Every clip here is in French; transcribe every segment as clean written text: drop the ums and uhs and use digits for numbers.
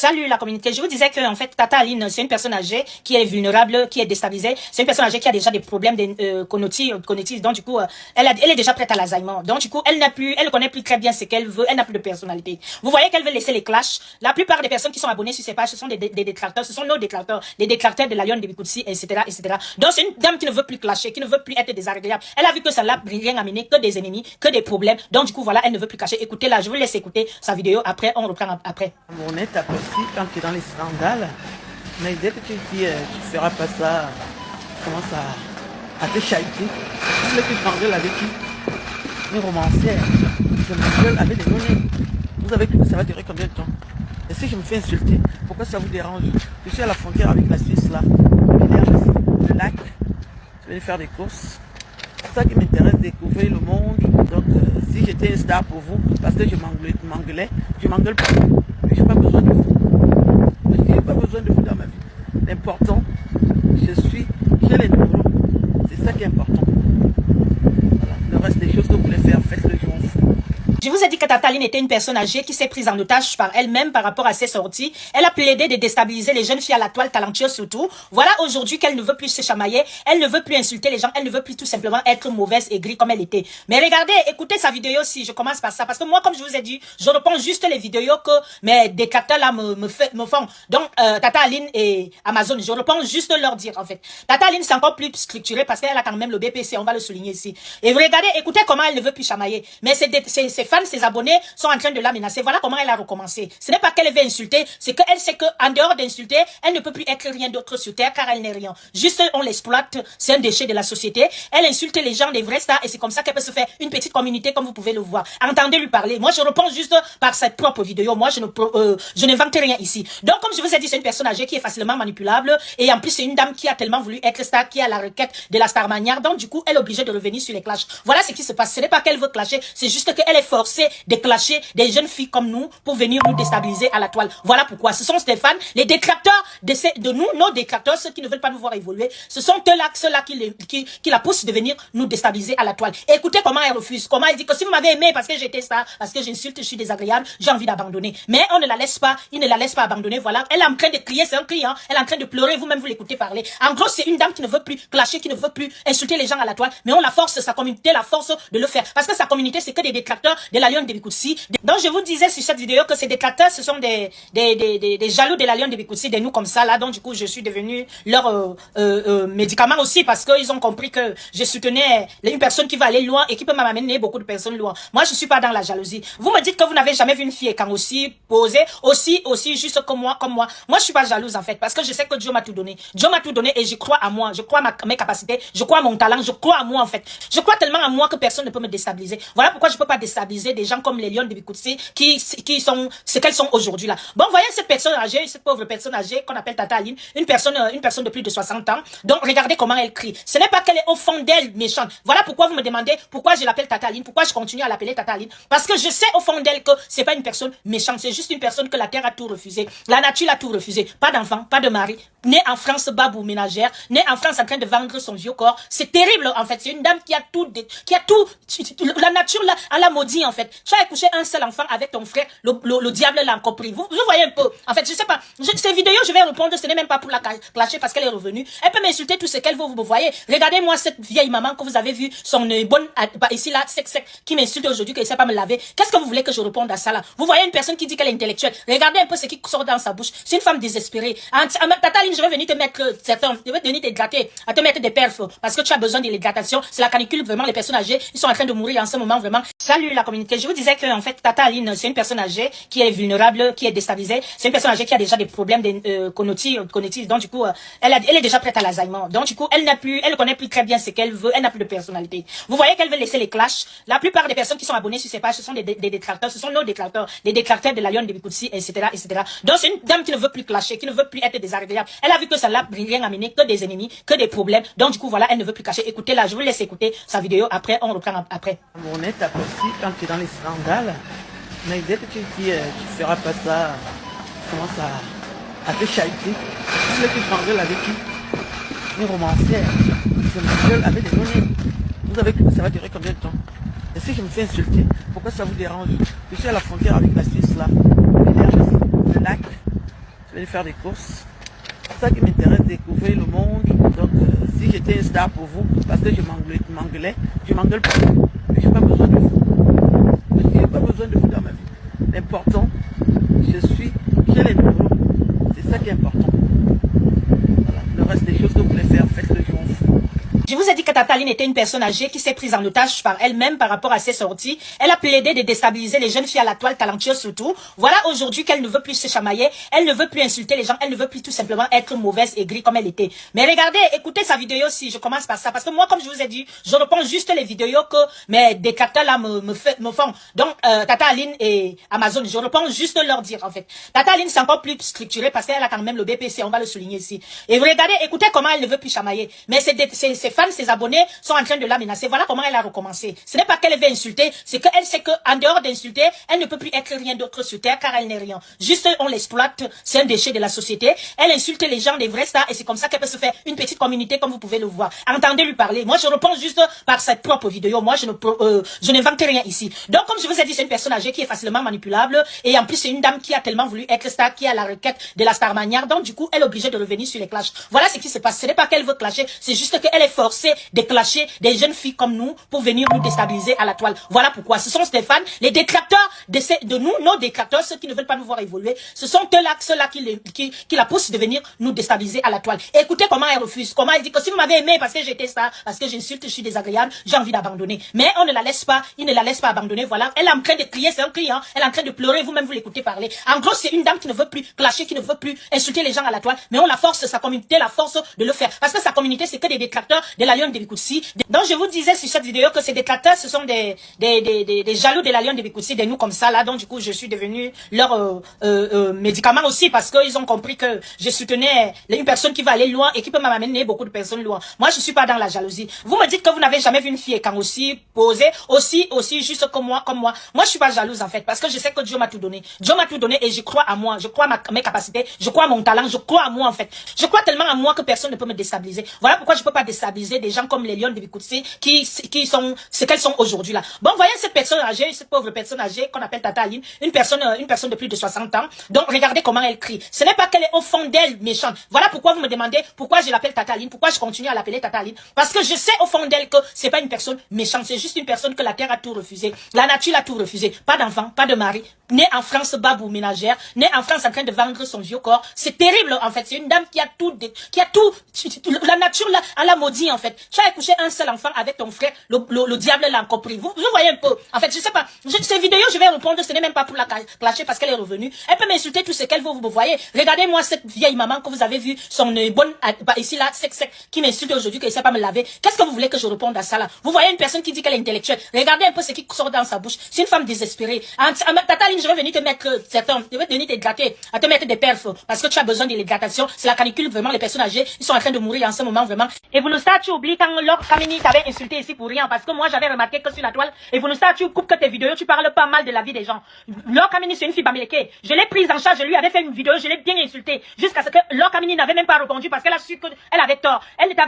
Salut la communauté, je vous disais que en fait Tata Aline c'est une personne âgée qui est vulnérable, qui est déstabilisée, c'est une personne âgée qui a déjà des problèmes cognitifs, donc du coup elle est déjà prête à l'Alzheimer, donc du coup elle ne connaît plus très bien ce qu'elle veut, elle n'a plus de personnalité. Vous voyez qu'elle veut laisser les clashs. La plupart des personnes qui sont abonnées sur ces pages, ce sont des détracteurs, ce sont nos détracteurs, les détracteurs de la Lionne de Bikoutsi, etc., etc. Donc c'est une dame qui ne veut plus clasher, qui ne veut plus être désagréable. Elle a vu que ça l'a rien amené, que des ennemis, que des problèmes, donc du coup voilà, elle ne veut plus cacher. Écoutez là, je vous laisse écouter sa vidéo, après on reprend après. On est apprécié quand tu es dans les scandales, mais dès que tu dis tu feras pas ça, tu commences à te chahuter. Tu veux que je m'engueule avec qui? Une romancière. Je m'engueule avec des données. Vous avez cru que ça va durer combien de temps? Et si je me fais insulter, pourquoi ça vous dérange? Je suis à la frontière avec la Suisse là, le lac. Je vais aller faire des courses. C'est ça qui m'intéresse, découvrir le monde. Donc si j'étais une star pour vous, parce que je m'engueulais, je m'engueule pas. Mais je n'ai pas besoin de vous. Je n'ai pas besoin de vous dans ma vie. L'important, j'ai les numéros. C'est ça qui est important. Voilà. Le reste des choses que vous voulez faire, faites-le, je m'en fous. Je vous ai dit que Tata Aline était une personne âgée qui s'est prise en otage par elle-même par rapport à ses sorties. Elle a plaidé de déstabiliser les jeunes filles à la toile, talentueuses surtout. Voilà aujourd'hui qu'elle ne veut plus se chamailler, elle ne veut plus insulter les gens, elle ne veut plus tout simplement être mauvaise et grise comme elle était. Mais regardez, écoutez sa vidéo si je commence par ça. Parce que moi, comme je vous ai dit, je reprends juste les vidéos que mes détracteurs là me font. Donc, Tata Aline et Amazon, je reprends juste leur dire en fait. Tata Aline, c'est encore plus structuré parce qu'elle a quand même le BPC, on va le souligner ici. Et vous regardez, écoutez comment elle ne veut plus chamailler. Mais ses fans, ses abonnés sont en train de la menacer. Voilà comment elle a recommencé. Ce n'est pas qu'elle veut insulter, c'est qu'elle sait qu'en dehors d'insulter, elle ne peut plus être rien d'autre sur terre car elle n'est rien. Juste, on l'exploite, c'est un déchet de la société. Elle insulte les gens, les vrais stars, et c'est comme ça qu'elle peut se faire une petite communauté comme vous pouvez le voir. Entendez lui parler. Moi, je réponds juste par sa propre vidéo. Moi, je n'invente rien ici. Donc, comme je vous ai dit, c'est une personne âgée qui est facilement manipulable et en plus, c'est une dame qui a tellement voulu être star, qui est à la requête de la star manière. Donc, du coup, elle est obligée de revenir sur les clashs. Voilà ce qui se passe. Ce n'est pas qu'elle veut clasher, c'est juste qu'elle est forcée de clasher des jeunes filles comme nous pour venir nous déstabiliser à la toile. Voilà pourquoi. Ce sont Stéphane, les détracteurs de nous, nos détracteurs, ceux qui ne veulent pas nous voir évoluer. Ce sont ceux-là qui la poussent de venir nous déstabiliser à la toile. Écoutez comment elle refuse. Comment elle dit que si vous m'avez aimé parce que j'étais star, parce que j'insulte, je suis désagréable, j'ai envie d'abandonner. Mais on ne la laisse pas, il ne la laisse pas abandonner. Voilà. Elle est en train de crier, c'est un cri, hein. Elle est en train de pleurer, vous-même vous l'écoutez parler. En gros, c'est une dame qui ne veut plus clasher, qui ne veut plus insulter les gens à la toile. Mais on la force, sa communauté la force de le faire. Parce que sa communauté, c'est que des détracteurs de la Lionne de Bikoutsi. Donc je vous disais sur cette vidéo que ces détracteurs, ce sont des jaloux de la Lionne de Bikoutsi, de nous comme ça là. Donc du coup, je suis devenu leur médicament aussi parce qu'ils ont compris que je soutenais une personne qui va aller loin et qui peut m'amener beaucoup de personnes loin. Moi, je suis pas dans la jalousie. Vous me dites que vous n'avez jamais vu une fille quand aussi posée, aussi juste comme moi. Moi, je suis pas jalouse en fait parce que je sais que Dieu m'a tout donné. Dieu m'a tout donné et je crois à moi. Je crois à mes capacités. Je crois à mon talent. Je crois à moi en fait. Je crois tellement à moi que personne ne peut me déstabiliser. Voilà pourquoi je peux pas déstabiliser des gens comme les Lionnes de Bikoutsi qui sont ce qu'elles sont aujourd'hui là. Bon, voyez cette personne âgée, cette pauvre personne âgée qu'on appelle Tata Aline, une personne de plus de 60 ans. Donc regardez comment elle crie. Ce n'est pas qu'elle est au fond d'elle méchante. Voilà pourquoi vous me demandez pourquoi je l'appelle Tata Aline, pourquoi je continue à l'appeler Tata Aline, parce que je sais au fond d'elle que c'est pas une personne méchante, c'est juste une personne que la terre a tout refusé, la nature a tout refusé. Pas d'enfant, pas de mari, née en France babou ménagère, née en France en train de vendre son vieux corps. C'est terrible en fait. C'est une dame qui a tout, la nature là, elle a maudit en fait. Tu as accouché un seul enfant avec ton frère, le diable l'a encore pris. Vous voyez un peu. En fait, je sais pas. Ces vidéos, je vais répondre, ce n'est même pas pour la clasher parce qu'elle est revenue. Elle peut m'insulter tout ce qu'elle veut, vous me voyez. Regardez-moi cette vieille maman que vous avez vu, son bonne, ici là, sec, qui m'insulte aujourd'hui, qu'elle ne sait pas me laver. Qu'est-ce que vous voulez que je réponde à ça là? Vous voyez une personne qui dit qu'elle est intellectuelle. Regardez un peu ce qui sort dans sa bouche. C'est une femme désespérée. Tata Aline, je vais venir te mettre je vais venir t'hydrater, à te mettre des perfs parce que tu as besoin de l'hydratation. C'est la canicule, vraiment, les personnes âgées, ils sont en train de mourir en ce moment, vraiment. Salut la communauté. Je vous disais que, en fait, Tata Aline, c'est une personne âgée qui est vulnérable, qui est déstabilisée. C'est une personne âgée qui a déjà des problèmes cognitifs. Donc, du coup, elle est déjà prête à l'Alzheimer. Donc, du coup, elle ne connaît plus très bien ce qu'elle veut. Elle n'a plus de personnalité. Vous voyez qu'elle veut laisser les clashs. La plupart des personnes qui sont abonnées sur ces pages, ce sont des détracteurs. Ce sont nos détracteurs, les détracteurs de la Lionne de Bikoutsi, etc., etc. Donc, c'est une dame qui ne veut plus clasher, qui ne veut plus être désagréable. Elle a vu que ça l'a rien amené, que des ennemis, que des problèmes. Donc, du coup, voilà, elle ne veut plus cacher. Écoutez là, je vous laisse écouter sa vidéo. Après, on reprend après. On est apprécié quand tu es dans les scandales, mais dès que tu dis tu feras pas ça, tu commences à te chahuter. Tu veux que je m'engueule avec qui? Une romancière. Je m'engueule avec des données. Vous avez cru que ça va durer combien de temps? Et si je me fais insulter, pourquoi ça vous dérange? Je suis à la frontière avec la Suisse là, le lac. vais faire des courses. C'est ça qui m'intéresse, découvrir le monde. Donc, si j'étais une star pour vous, parce que je m'engueulais, je m'engueule pas. Mais je n'ai pas besoin de vous. Je n'ai pas besoin de vous dans ma vie. L'important, j'ai les numéros. C'est ça qui est important. Voilà. Le reste des choses que vous voulez faire, faites-le, je m'en fous. Je vous ai dit que Tata Aline était une personne âgée qui s'est prise en otage par elle-même par rapport à ses sorties. Elle a plaidé de déstabiliser les jeunes filles à la toile, talentueuses surtout. Voilà aujourd'hui qu'elle ne veut plus se chamailler, elle ne veut plus insulter les gens, elle ne veut plus tout simplement être mauvaise et gris comme elle était. Mais regardez, écoutez sa vidéo aussi, je commence par ça. Parce que moi, comme je vous ai dit, je reprends juste les vidéos que mes détracteurs là me font. Donc, Tata Aline et Amazon, je reprends juste leur dire en fait. Tata Aline, c'est encore plus structuré parce qu'elle a quand même le BPC, on va le souligner ici. Et regardez, écoutez comment elle ne veut plus chamailler. Mais ses fans, ses abonnés sont en train de la menacer. Voilà comment elle a recommencé. Ce n'est pas qu'elle veut insulter, c'est qu'elle sait qu'en dehors d'insulter, elle ne peut plus être rien d'autre sur terre car elle n'est rien. Juste, on l'exploite, c'est un déchet de la société. Elle insulte les gens, des vrais stars, et c'est comme ça qu'elle peut se faire une petite communauté comme vous pouvez le voir. Entendez lui parler. Moi, je reprends juste par sa propre vidéo. Moi, je n'invente rien ici. Donc, comme je vous ai dit, c'est une personne âgée qui est facilement manipulable et en plus, c'est une dame qui a tellement voulu être star, qui est à la requête de la star manière. Donc, du coup, elle est obligée de revenir sur les clashs. Voilà ce qui se passe. Ce n'est pas qu'elle veut clasher, c'est juste qu'elle est forcée de clasher des jeunes filles comme nous pour venir nous déstabiliser à la toile. Voilà pourquoi. Ce sont Stéphane, les détracteurs de nous, nos détracteurs, ceux qui ne veulent pas nous voir évoluer. Ce sont ceux-là qui la poussent de venir nous déstabiliser à la toile. Et écoutez comment elle refuse. Comment elle dit que si vous m'avez aimé parce que j'étais ça, parce que j'insulte, je suis désagréable, j'ai envie d'abandonner. Mais on ne la laisse pas, il ne la laisse pas abandonner. Voilà. Elle est en train de crier, c'est un cri, hein. Elle est en train de pleurer, vous-même vous l'écoutez parler. En gros, c'est une dame qui ne veut plus clasher, qui ne veut plus insulter les gens à la toile. Mais on la force, sa communauté la force de le faire. Parce que sa communauté, c'est que des détracteurs de la Lionne de Bikoutsi. Donc je vous disais sur cette vidéo que ces détracteurs, ce sont des jaloux de la Lionne de Bikoutsi, des nous comme ça là. Donc du coup, je suis devenue leur médicament aussi parce qu'ils ont compris que je soutenais une personne qui va aller loin et qui peut m'amener beaucoup de personnes loin. Moi, je suis pas dans la jalousie. Vous me dites que vous n'avez jamais vu une fille quand aussi posée, aussi juste comme moi. Moi, je suis pas jalouse en fait parce que je sais que Dieu m'a tout donné. Dieu m'a tout donné et je crois à moi. Je crois à mes capacités. Je crois à mon talent. Je crois à moi en fait. Je crois tellement à moi que personne ne peut me déstabiliser. Voilà pourquoi je peux pas déstabiliser des gens comme les Lions de Bikoutsi qui sont ce qu'elles sont aujourd'hui là. Bon, voyez cette personne âgée, cette pauvre personne âgée qu'on appelle Tata Aline, une personne de plus de 60 ans. Donc regardez comment elle crie. Ce n'est pas qu'elle est au fond d'elle méchante. Voilà pourquoi vous me demandez pourquoi je l'appelle Tata Aline, pourquoi je continue à l'appeler Tata Aline. Parce que je sais au fond d'elle que c'est pas une personne méchante, c'est juste une personne que la terre a tout refusé. La nature a tout refusé. Pas d'enfant, pas de mari, née en France, babou ménagère, née en France en train de vendre son vieux corps. C'est terrible en fait. C'est une dame qui a tout, la nature là, elle a maudit en fait. Tu as accouché un seul enfant avec ton frère, le diable l'a encore pris. Vous voyez un peu. En fait, je sais pas. Ces vidéos, je vais répondre, ce n'est même pas pour la clasher parce qu'elle est revenue. Elle peut m'insulter tout ce qu'elle veut, vous voyez. Regardez-moi cette vieille maman que vous avez vue, son bonne, ici là, sec, qui m'insulte aujourd'hui, qu'elle ne sait pas me laver. Qu'est-ce que vous voulez que je réponde à ça là? Vous voyez une personne qui dit qu'elle est intellectuelle. Regardez un peu ce qui sort dans sa bouche. C'est une femme désespérée. Tata Aline, je vais venir te mettre je vais venir te gratter, à te mettre des perfs parce que tu as besoin de l'hydratation. C'est la canicule, vraiment, les personnes âgées, ils sont en train de mourir en ce moment, vraiment. Et vous le savez, tu oublies quand Laure Kamini t'avait insulté ici pour rien parce que moi j'avais remarqué que sur la toile, et vous le savez, tu coupes que tes vidéos, tu parles pas mal de la vie des gens. Laure Kamini, c'est une fille bamileke. Je l'ai prise en charge, je lui avais fait une vidéo, je l'ai bien insultée jusqu'à ce que Laure Kamini n'avait même pas répondu parce qu'elle a su qu'elle avait tort.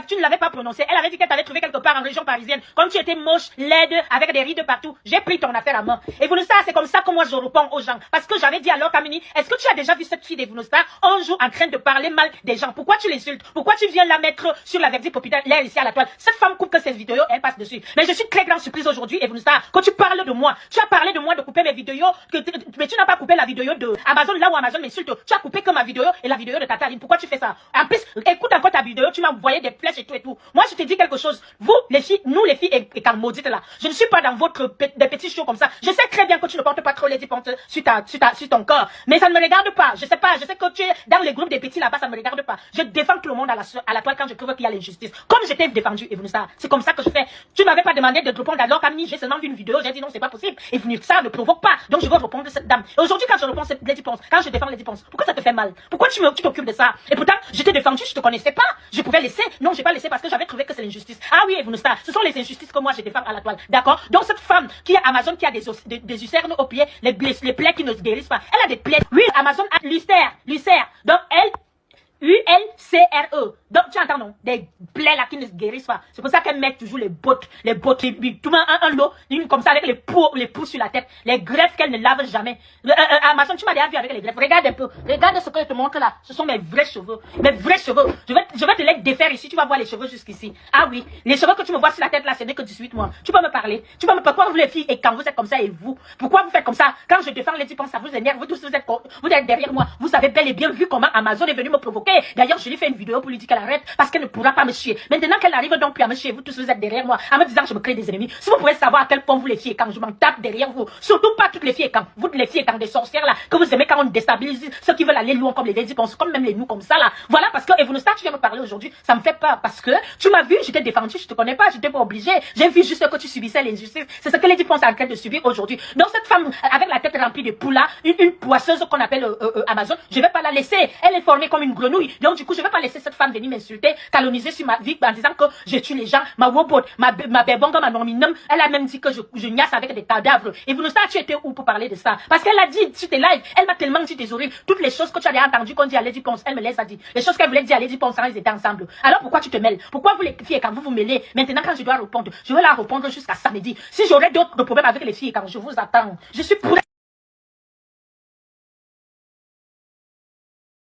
Tu ne l'avais pas prononcé. Elle avait dit qu'elle t'avait trouvé quelque part en région parisienne. Comme tu étais moche, laide, avec des rides partout, j'ai pris ton affaire à main. Et vous le savez, c'est comme ça que moi je réponds aux gens. Parce que j'avais dit à Laure Kamini, est-ce que tu as déjà vu cette fille des Vunostar un jour en train de parler mal des gens? Pourquoi tu l'insultes? Pourquoi tu viens la mettre sur la verdict populaire ici à la toile? Cette femme coupe que ses vidéos, elle passe dessus. Mais je suis très grande surprise aujourd'hui, et Vunostar, quand tu parles de moi, tu as parlé de moi de couper mes vidéos, mais tu n'as pas coupé la vidéo de Amazon, là où Amazon m'insulte. Tu as coupé que ma vidéo et la vidéo de Tata Aline. Pourquoi tu fais ça? En plus, écoute encore ta vidéo, tu m'as envoyé des flèches et tout et tout. Moi, je te dis quelque chose. Vous, les filles, nous les filles et quand maudite là, je ne suis pas dans des petits shows comme ça. Je sais très bien que tu ne portes pas trop les dépenses sur ton corps. Mais ça ne me regarde pas. Je sais que tu es dans les groupes des petits là-bas, ça ne me regarde pas. Je défends tout le monde à la toile quand je trouve qu'il y a l'injustice. Comme je t'ai défendu, et ça, c'est comme ça que je fais. Tu m'avais pas demandé de répondre à Laure Kamini, j'ai seulement vu une vidéo, j'ai dit non, c'est pas possible. Et ça ne provoque pas. Donc je vais répondre à cette dame. Et aujourd'hui, quand je réponds les dépenses, quand je défends les dépenses, pourquoi ça te fait mal? Pourquoi tu t'occupes de ça? Et pourtant, je t'ai défendu, je te connaissais pas. Je pouvais laisser. Non, j'ai pas laissé parce que j'avais trouvé que c'est l'injustice. Ah oui, ça, ce sont les injustices que moi je défends à la toile. D'accord? Donc cette femme qui est Amazon, qui a des ulcères aux pieds, les plaies qui ne se guérissent pas. Elle a des plaies. Oui, Amazon a l'ulcère. Donc elle, ULCRE. Donc tu entends non? Des plaies plaies là qui ne se guérissent pas. C'est pour ça qu'elles mettent toujours les bottes, tout le monde un lot, une comme ça avec les poux sur la tête, les greffes qu'elles ne lavent jamais. Amazon, tu m'as déjà vu avec les greffes. Regarde un peu, regarde ce que je te montre là. Ce sont mes vrais cheveux, mes vrais cheveux. Je vais te les défaire ici, tu vas voir les cheveux jusqu'ici. Ah oui, les cheveux que tu me vois sur la tête là, c'est que 18 mois. Tu peux me parler, pourquoi vous les filles et quand vous êtes comme ça et vous, pourquoi vous faites comme ça? Quand je défends les types, ça vous énerve, vous tous vous êtes derrière moi. Vous avez bel et bien vu comment Amazon est venu me provoquer. D'ailleurs, je lui fais une vidéo pour lui dire qu'elle arrête parce qu'elle ne pourra pas me chier. Maintenant qu'elle arrive donc plus à me chier, vous tous vous êtes derrière moi en me disant que je me crée des ennemis. Si vous pouvez savoir à quel point vous les filles quand je m'en tape derrière vous, surtout pas toutes les filles quand vous les filles quand des sorcières là que vous aimez quand on déstabilise ceux qui veulent aller loin comme les ladies comme même les nous comme ça là. Voilà parce que Evonostar tu viens me parler aujourd'hui, ça me fait peur parce que tu m'as vu, je t'ai défendu, je te connais pas, je t'ai pas obligé. J'ai vu juste que tu subissais l'injustice. C'est ce que les Lady en train de subir aujourd'hui. Donc cette femme avec la tête remplie de poux là, une poisseuse qu'on appelle Amazon, je vais pas la laisser. Elle est formée comme une grenouille. Donc du coup, je vais pas laisser cette femme venir m'insulter, calomniser sur ma vie en disant que je tue les gens, ma robot, ma bébonga, ma nominum. Elle a même dit que je niasse avec des cadavres. Et vous ne savez, tu étais où pour parler de ça? Parce qu'elle a dit sur tes lives, elle m'a tellement dit des horribles. Toutes les choses que tu avais entendues qu'on dit à Lady Ponce, elle me les a dit. Les choses qu'elle voulait dire à Lady Ponce quand ils étaient ensemble. Alors pourquoi tu te mêles? Pourquoi vous les filles quand vous vous mêlez? Maintenant quand je dois répondre, je vais la répondre jusqu'à samedi. Si j'aurais d'autres problèmes avec les filles quand je vous attends, je suis pour